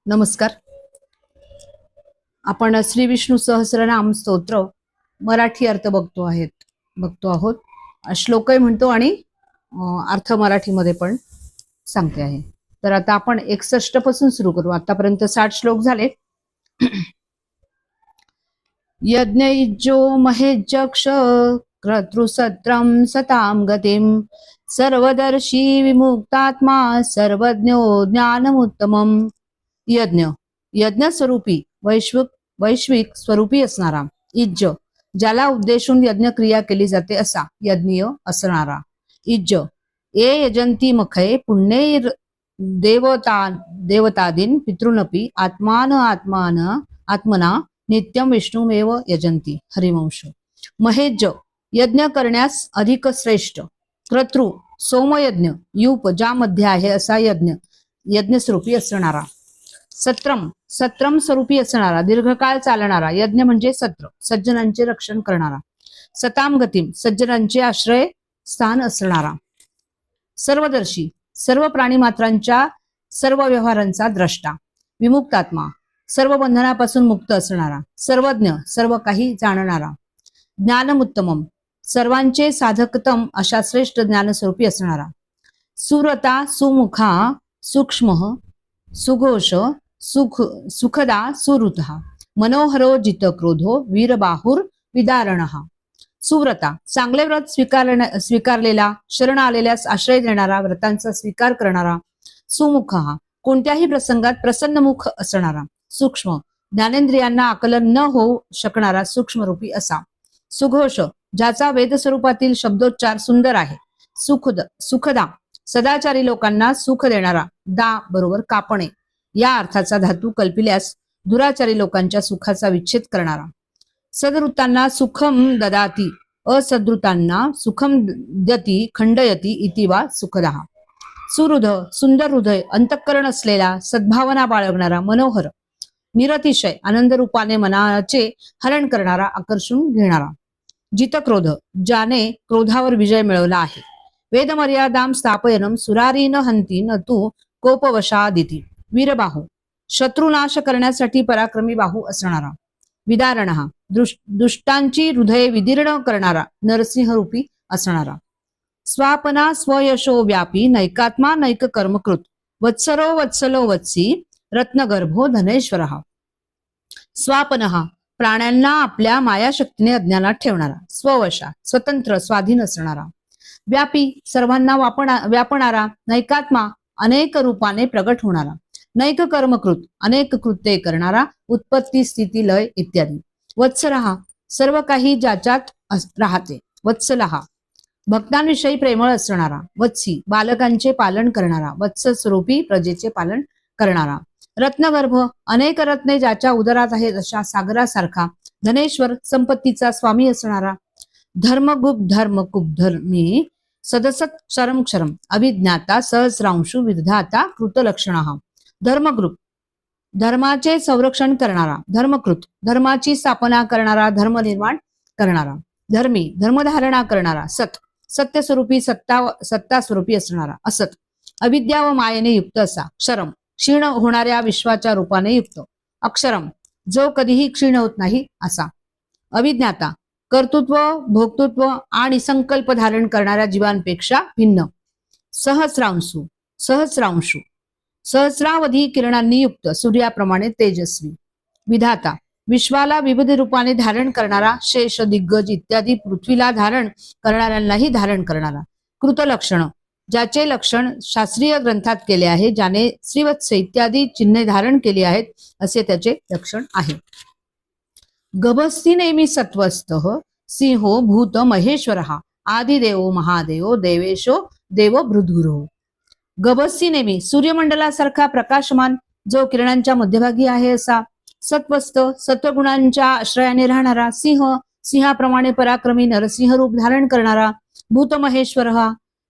नमस्कार. आपण श्री विष्णू सहस्रनाम स्तोत्र मराठी अर्थ बघतो आहोत. श्लोकही म्हणतो आणि अर्थ मराठीमध्ये पण सांगते आहे. तर आता आपण 61 पासून सुरू करू. आतापर्यंत 60 श्लोक झाले. यज्ञयुज्यो महेज्यक्ष क्रतृसत्रम सताम गतिम सर्वदर्शी विमुक्तात्मा सर्वज्ञो ज्ञानमुत्तमम. यज्ञ स्वरूपी वैश्विक स्वरूपी असणारा. इज्ज ज्याला उद्देशून यज्ञ क्रिया केली जाते असा यज्ञीय असणारा. इज्ज ए यजंती मखय पुण्ये देवतादीन पितृनपी आत्मना नित्यम विष्णुमेव यजंती. हरिवंश. महेज्ज यज्ञ करण्यास अधिक श्रेष्ठ. क्रतृ सोमयज्ञ युप ज्यामध्ये आहे असा यज्ञ स्वरूपी असणारा. सत्रम स्वरूपी असणारा दीर्घकाळ चालणारा. यज्ञ म्हणजे सत्र सज्जनांचे रक्षण करणारा. सताम गतीम सज्जनांचे आश्रय स्थान असणारा. सर्वदर्शी सर्व प्राणी मात्रांच्या सर्व व्यवहारांचा द्रष्टा. विमुक्तात्मा सर्व बंधनापासून मुक्त असणारा. सर्वज्ञ सर्व काही जाणणारा. ज्ञानमुत्तमम सर्वांचे साधकतम अशा श्रेष्ठ ज्ञानस्वरूपी असणारा. सुव्रता सुमुखा सूक्ष्म सुघोष सुखदा सुहृतः मनोहरो जितक्रोधो वीरबाहुर विदारणः. सुव्रता चांगले व्रत स्वीकारलेला शरण आलेल्यास आश्रय देणारा व्रतांचा स्वीकार करणारा. सुमुख कोणत्याही प्रसंगात प्रसन्नमुख असणारा. सूक्ष्म ज्ञानेंद्रियांना आकलन न होऊ शकणारा सूक्ष्मरूपी असा. सुघोष ज्याचा वेद स्वरूपातील शब्दोच्चार सुंदर आहे. सुखदा सदाचारी लोकांना सुख देणारा. दा बरोबर कापणे या अर्थाचा धातू कल्पिल्यास दुराचारी लोकांच्या सुखाचा विच्छेद करणारा. सदृतांना सुखम ददाती असदृतांना सुखम दती खंडयती इति वा सुखदा. सुहृद सुंदर हृदय अंतःकरण असलेला सद्भावना बाळगणारा. मनोहर निरतिशय आनंद रूपाने मनाचे हरण करणारा आकर्षून घेणारा. जितक्रोध ज्याने क्रोधावर विजय मिळवला आहे. वेदमर्यादाम स्थापयनम सुरारीन हंती न तू कोपवशादिती. वीरबाहू शत्रुनाश करण्यासाठी पराक्रमी बाहू असणारा. विदारण दुष्टांची हृदय विदीर्ण करणारा नरसिंह रूपी असणारा. स्वापना स्वयशो व्यापी नैकात्मा नैक कर्मकृत वत्सरो वत्सलो वत्सी रत्नगर्भो धनेश्वर. स्वापनहा प्राण्यांना आपल्या मायाशक्तीने अज्ञानात ठेवणारा. स्ववशा स्वतंत्र स्वाधीन असणारा. व्यापी सर्वांना व्यापणारा. नैकात्मा अनेक रूपाने प्रगट होणारा. नैक कर्मकृत अनेक कृत्ये करणारा. उत्पत्ती स्थिती लय इत्यादी. वत्सरहा सर्व काही ज्याच्यात राहते. वत्सलहा भक्तांविषयी प्रेमळ असणारा. वत्सी बालकांचे पालन करणारा. वत्स स्वरूपी प्रजेचे पालन करणारा. रत्नगर्भ अनेक रत्ने ज्याच्या उदरात आहेत अशा सागरासारखा. धनेश्वर संपत्तीचा स्वामी असणारा. धर्मी सदसत क्षरम अभिज्ञाता सहस्रांशु विधाता कृतलक्षण. धर्मग्रुप धर्माचे संरक्षण करणारा. धर्मकृत धर्माची स्थापना करणारा. धर्म निर्माण करणारा. धर्मी धर्मधारणा करणारा. सत्य स्वरूपी सत्ता स्वरूपी असणारा. असत अविद्या व मायेने युक्त असा. क्षरम क्षीण होणाऱ्या विश्वाच्या रूपाने युक्त. अक्षरम जो कधीही क्षीण होत नाही असा. अविज्ञाता कर्तृत्व भोक्तृत्व आणि संकल्प धारण करणाऱ्या जीवांपेक्षा भिन्न. सहस्रांशु सहस्रावधी किरणांनी युक्त सूर्याप्रमाणे तेजस्वी. विधाता विश्वाला विविध रूपाने धारण करणारा. शेष दिग्गज इत्यादी पृथ्वीला धारण करणाऱ्यांनाही धारण करणारा. कृतलक्षण ज्याचे लक्षण शास्त्रीय ग्रंथात केले आहे. ज्याने श्रीवत्स इत्यादी चिन्हे धारण केली आहेत असे त्याचे लक्षण आहे. गभस्ती नेमी सत्वस्थ सिंहो भूत महेश्वर आदिदेवो महादेव देवेशो देव भृद्गुरो. गभस्ती नेमी सूर्यमंडलासारखा प्रकाशमान जो किरणांच्या मध्यभागी आहे असा. सत्वस्थ सत्वगुणांच्या आश्रयाने राहणारा. सिंहाप्रमाणे पराक्रमी नरसिंह रूप धारण करणारा. भूत महेश्वर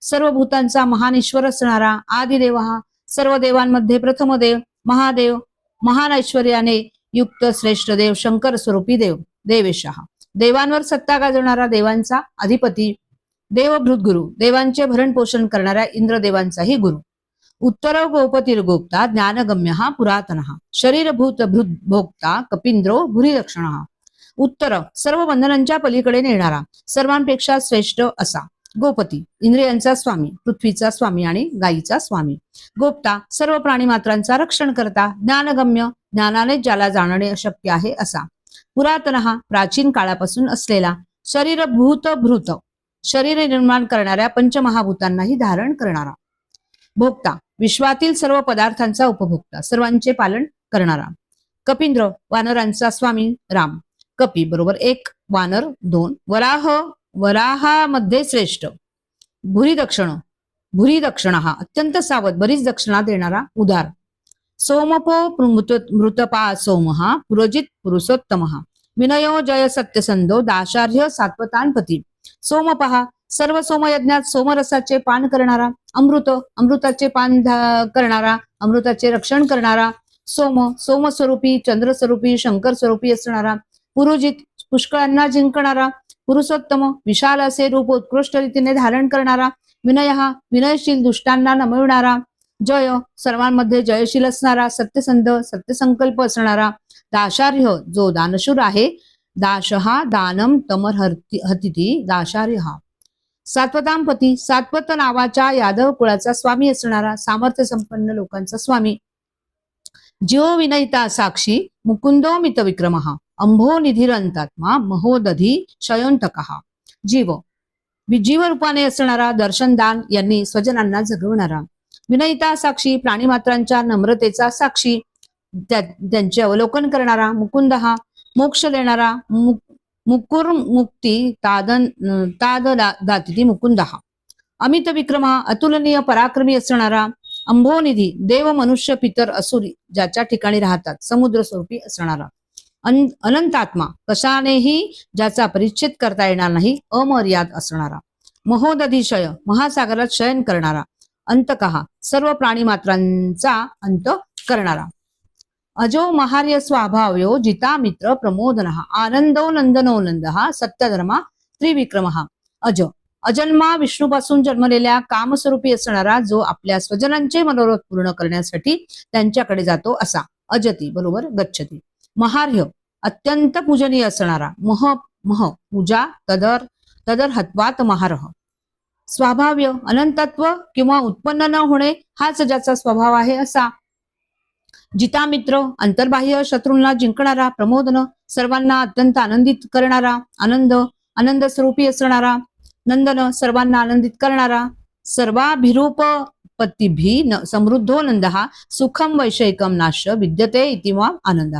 सर्व भूतांचा महान ईश्वर असणारा. आदिदेव सर्व देवांमध्ये प्रथम देव. महादेव महान ऐश्वर्याने युक्त श्रेष्ठ देव. शंकर स्वरूपी देव. देवेश देवांवर सत्ता गाजवणारा. देवांचा अधिपती. देवभृत गुरु देवांचे भरण पोषण करणाऱ्या इंद्रदेवांचाही गुरु. उत्तर गोपतिर्गोप्ता ज्ञानगम्य पुरातन शरीरभूत भोक्ता कपिंद्रो भूरिदक्षिण उत्तर सर्व बंधनांच्या पलीकडे नेणारा सर्वांपेक्षा श्रेष्ठ असा गोपती इंद्रियांचा स्वामी पृथ्वीचा स्वामी आणि गायीचा स्वामी गोप्ता सर्व प्राणी मात्रांचा रक्षण करता ज्ञानगम्य ज्ञानाने ज्याला जाणणे अशक्य आहे असा पुरातन प्राचीन काळापासून असलेला शरीरभूत भूत शरीर निर्माण करणाऱ्या पंचमहाभूतांनाही धारण करणारा भोक्ता विश्वातील सर्व पदार्थांचा उपभोक्ता सर्वांचे पालन करणारा कपिंद्र वानरांचा स्वामी राम कपी बरोबर 1 वानर 2 वराह वराहामध्ये श्रेष्ठ भूरिदक्षिण अत्यंत सावध बरीच दक्षिणा देणारा उदार सोमपो मृतपा सोम पुरोजित पुरुषोत्तम विनयो जय सत्यसंधो दाशार्य सात्वतानपती सोमपहा सर्व सोमयज्ञात सोमरसाचे पान करणारा अमृताचे पान करणारा अमृताचे रक्षण करणारा सोमस्वरूपी चंद्रस्वरूपी शंकर स्वरूपी असणारा पुरोजित पुष्कळांना जिंकणारा पुरुषोत्तम विशाल असे रूप उत्कृष्ट रीतीने धारण करणारा विनयशील दुष्टांना नमविणारा जय सर्वांमध्ये जयशील असणारा सत्यसंध सत्यसंकल्प असणारा दाशार्य जो दानशूर आहे दाशहा दानम तमर हतिती दाशार्य सात्वतांपती सात्वत नावाच्या यादव कुळाचा स्वामी असणारा सामर्थ्य संपन्न लोकांचा स्वामी जीव विनयिता साक्षी मुकुंदो मित विक्रम अंभो निधिरंतात्मा महोदधी शयोंतक जीव रूपाने असणारा दर्शनदान यांनी स्वजनांना जगवणारा विनयिता साक्षी प्राणीमात्रांच्या नम्रतेचा साक्षी त्यांचे अवलोकन करणारा मुकुंद मोक्ष देणारा मुकुर मुक्ती ताद दातिती मुकुंद अमित विक्रम अतुलनीय पराक्रमी असणारा अंभोनिधी देव मनुष्य पितर असुरी ज्याच्या ठिकाणी राहतात समुद्र स्वरूपी असणारा अनंतात्मा कशानेही ज्याचा परिच्छेद करता येणार नाही अमर्याद असणारा महोदधिशय महासागरात शयन करणारा अंतकहा सर्व प्राणी मात्रांचा अंत करणारा अजो महार्य स्वभाव्यो जिता मित्र प्रमोदन आनंदो नंदनो नंद सत्यधर्मा त्रिविक्रम अजन्मा विष्णूपासून जन्मलेल्या कामस्वरूपी असणारा जो आपल्या स्वजनांचे मनोरथ पूर्ण करण्यासाठी त्यांच्याकडे जातो असा अजती बरोबर गच्छती महार्य अत्यंत पूजनीय असणारा मह पूजा तदर हत्वात महारह स्वाभाव्य अनंतत्व किंवा उत्पन्न न होणे हाच ज्याचा स्वभाव आहे असा जितामित्र अंतर्बाह्य शत्रूंना जिंकणारा प्रमोदन सर्वांना अत्यंत आनंदित करणारा आनंद स्वरूपी असणारा नंदन सर्वांना आनंदित करणारा सर्वाभिरूप पत्तीभी समृद्धो नंद सुखम वैषयिकम नाश्य विद्यते इतिवा आनंद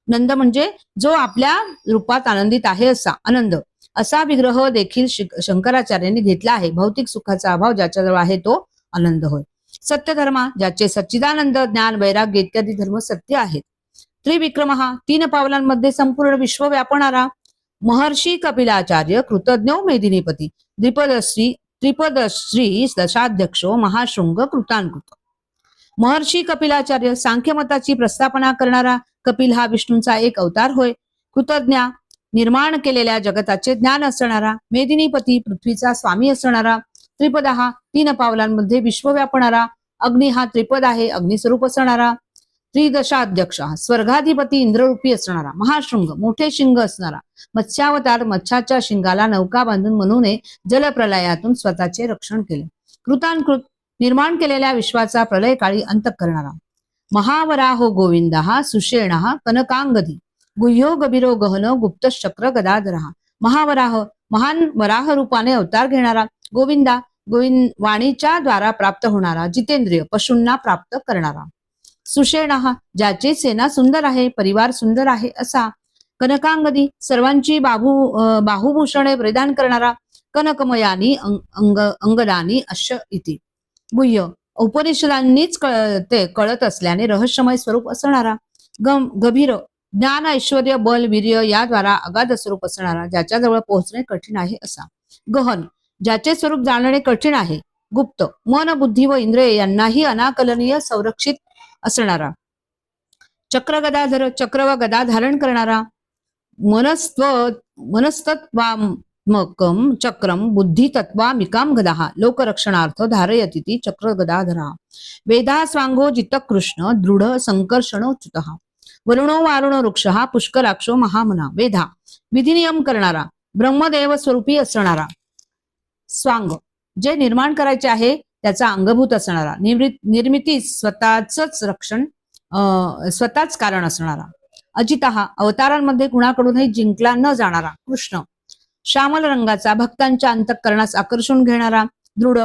नंद म्हणजे जो आपल्या रूपात आनंदित आहे असा आनंद असा विग्रह देखील शंकराचार्यांनी घेतला आहे भौतिक सुखाचा अभाव ज्याच्याजवळ आहे तो आनंद होय सत्यधर्मा ज्याचे सच्चिदानंद ज्ञान वैराग्य इत्यादी धर्म सत्य आहेत त्रिविक्रम 3 पावलांमध्ये संपूर्ण विश्व व्यापणारा महर्षी कपिलाचार्य कृतज्ञो मेदिनीपती त्रिपदश्री दशाध्यक्षो महाशृंग कृतांकृत महर्षी कपिलाचार्य सांख्यमताची प्रस्थापना करणारा कपिल हा विष्णूंचा एक अवतार होय कृतज्ञ निर्माण केलेल्या जगताचे ज्ञान असणारा मेदिनीपती पृथ्वीचा स्वामी असणारा त्रिपद 3 पावलांमध्ये विश्व व्यापणारा अग्नी हा त्रिपद आहे अग्निस्वरूप असणारा त्रिदशाध्यक्ष स्वर्गाधिपती इंद्ररूपी असणारा महाशृंग मोठे शिंग असणारा मत्स्यावतार मत्स्याच्या शिंगाला नौका बांधून मनूने जलप्रलयातून स्वतःचे रक्षण केले कृतांकृत निर्माण केलेल्या विश्वाचा प्रलय काळी अंत करणारा महावराहो गोविंद सुषेण कनकांगदी गुह्यो गभीरो गहन गुप्त चक्र गदाधर महावराह महान वराह रूपाने अवतार घेणारा गोविंद वाणीच्या द्वारा प्राप्त होणारा जितेंद्रिय पशूंना प्राप्त करणारा सुषेण ज्याची सेना सुंदर आहे परिवार सुंदर आहे असा कनकांगदी सर्वांची बाहुभूषणे परिधान करणारा कनकमयानी अंगदानी अश्य इति गुह्य उपनिषदांनीच कळत असल्याने रहस्यमय स्वरूप असणारा गभीर ज्ञान ऐश्वर्य बल वीर्य याद्वारा अगाध स्वरूप असणारा ज्याच्याजवळ पोहोचणे कठीण आहे असा गहन ज्याचे स्वरूप जाणणे कठीण आहे गुप्त मन बुद्धी व इंद्रिय यांनाही अनाकलनीय संरक्षित असणारा चक्र व गदा धारण करणारा त्मकम चक्रम बुद्धी तत्वामिकाम गदाः लोकरक्षणार्थ धारयतीति चक्र गदाधरा वेदा स्वांगो जितक कृष्ण दृढ संकर्षणोच्युतः वरुणो वारुणो वृक्षः पुष्कराक्षो महामना वेधा विधिनियम करणारा ब्रह्मदेव स्वरूपी असणारा स्वांग जे निर्माण करायचे आहे त्याचा अंगभूत असणारा निर्मिती स्वतःच रक्षण स्वतःच कारण असणारा अजितः अवतारांमध्ये कुणाकडूनही जिंकला न जाणारा कृष्ण श्यामल रंगाचा भक्तांच्या अंतःकरणास आकर्षून घेणारा दृढ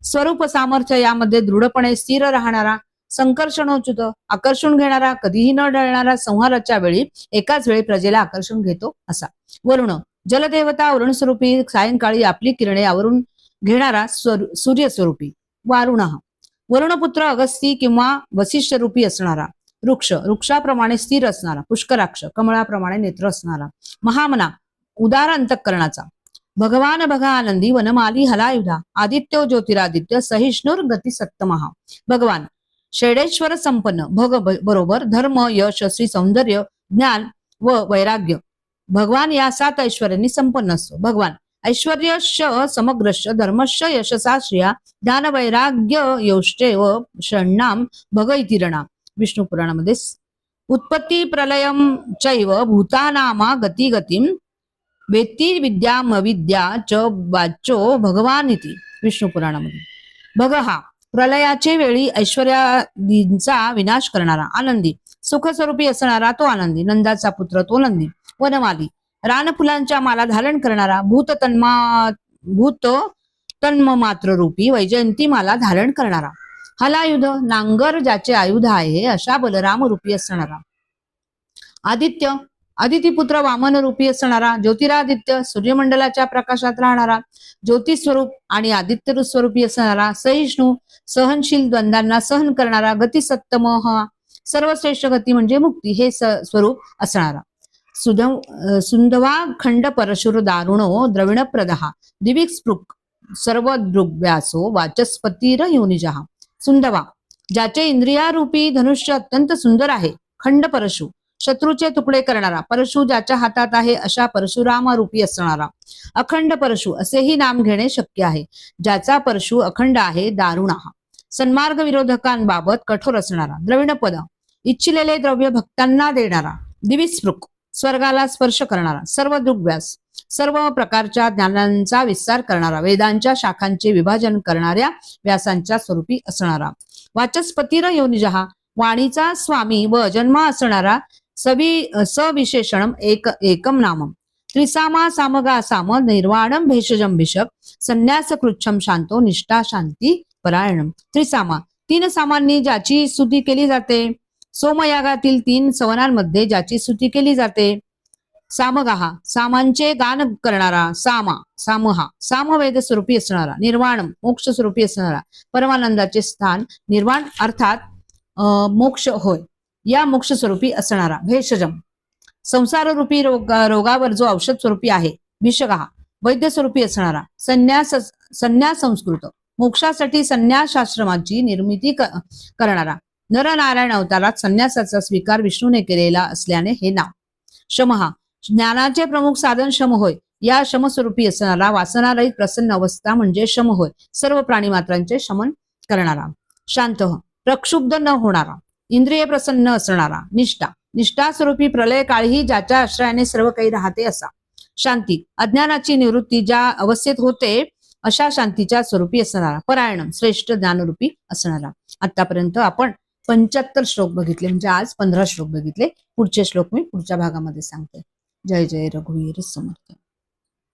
स्वरूप सामर्थ्य यामध्ये दृढपणे स्थिर राहणारा संकर्षणोच्युत आकर्षून घेणारा कधीही न डळणारा संहाराच्या वेळी एकाच वेळी प्रजेला आकर्षून घेतो असा वरुण जलदेवता वरुण स्वरूपी सायंकाळी आपली किरणे आवरून घेणारा सूर्य स्वरूपी वारुण वरुणपुत्र अगस्ती किंवा वसिष्ठ रूपी असणारा वृक्ष वृक्षाप्रमाणे स्थिर असणारा पुष्कराक्ष कमळाप्रमाणे नेत्र असणारा महामना उदार अंतःकरणाचा भगवान बघा आनंदी वनमाली हलायुधा आदित्यो ज्योतिरादित्य सहिष्णुर गती सत्तमहा भगवान षडेश्वर संपन्न भग बरोबर धर्म यश श्री सौंदर्य ज्ञान व वैराग्य भगवान या 7 ऐश्वर्यांनी संपन्न असतो भगवान ऐश्वर्यश समग्रश धर्मश यशसा श्रिया ज्ञान वैराग्य योष्टे व षण्णाम भग इति रणा विष्णू पुराणामध्ये उत्पत्ती प्रलयम चैव भूतानामा गती गतिम वेत्ती विद्यामविद्या च वाचो भगवान इति विष्णू पुराणामध्ये भग हा प्रलयाचे वेळी ऐश्वर्यादींचा विनाश करणारा आनंदी सुख स्वरूपी असणारा तो आनंदी नंदाचा पुत्र तो नंदी वनमाली रानफुलांच्या माला धारण करणारा भूत तन्मात्र रूपी वैजयंती माला धारण करणारा हलायुध नांगर ज्याचे आयुध आहे अशा बलराम रूपी असणारा आदित्य आदितीपुत्र वामन रूपी असणारा ज्योतिरादित्य सूर्यमंडलाच्या प्रकाशात राहणारा ज्योतिस्वरूप आणि आदित्य स्वरूपी असणारा सहिष्णू सहनशील द्वंद्वांना सहन करणारा गती सत्तम सर्वश्रेष्ठ गती म्हणजे मुक्ती हे स्वरूप असणारा सुंदवा खंड परशुर दारुणो द्रविणप्रदहा दिविक स्पृक सर्व दृग्व्यासो वाचस्पतीर योनिजहा सुंदवा ज्याचे इंद्रियारूपी धनुष्य अत्यंत सुंदर आहे खंड परशु शत्रूचे तुकडे करणारा परशु ज्याच्या हातात आहे अशा परशुराम रूपी असणारा अखंड परशु असेही नाम घेणे शक्य आहे ज्याचा परशु अखंड आहे दारुणा सन्मार्ग विरोधकांबाबत कठोर असणारा द्रविणपद इच्छिलेले द्रव्य भक्तांना देणारा दिविस्पृक स्वर्गाला स्पर्श करणारा सर्व दृग्व्यास सर्व प्रकारच्या ज्ञानांचा विस्तार करणारा वेदांच्या शाखांचे विभाजन करणाऱ्या व्यासांच्या स्वरूपी असणारा वाचस्पतीर योनिजहा वाणीचा स्वामी व जन्मा असणारा सविशेषणम एकम नामम त्रिसामा सामगा साम निर्वाणम भेषजम भिषक संन्यास कृच्छम शांतो निष्ठा शांती परायणम त्रिसामा 3 सामांनी ज्याची स्तुती केली जाते सोमयागातील 3 सवनांमध्ये ज्याची स्तुती केली जाते सामगाहा सामांचे गान करणारा सामहा सामवेद स्वरूपी असणारा निर्वाणम मोक्ष स्वरूपी असणारा परमानंदाचे स्थान निर्वाण अर्थात मोक्ष होय या मोक्ष स्वरूपी असणारा भेषजम संसार रूपी रोगावर जो औषध स्वरूपी आहे भिषका वैद्य स्वरूपी असणारा संन्यास संस्कृत मोक्षासाठी संन्यासाश्रमाची निर्मिती करणारा नरनारायण अवतारात संन्यासाचा स्वीकार विष्णूने केलेला असल्याने हे नाव शमहा ज्ञानाचे प्रमुख साधन शम होय या शमस्वरूपी असणारा वासनारहित प्रसन्न अवस्था म्हणजे शम होय सर्व प्राणीमात्रांचे शमन करणारा शांत प्रक्षुब्ध न होणारा इंद्रिय प्रसन्न असणारा निष्ठा स्वरूपी प्रलय काळीही ज्याच्या आश्रयाने सर्व काही राहते असा शांती अज्ञानाची निवृत्ती ज्या अवस्थेत होते अशा शांतीच्या स्वरूपी असणारा परायण श्रेष्ठ ज्ञानरूपी असणारा आतापर्यंत आपण 75 श्लोक बघितले म्हणजे आज 15 श्लोक बघितले पुढचे श्लोक मी पुढच्या भागामध्ये सांगते जय जय रघुवीर समर्थ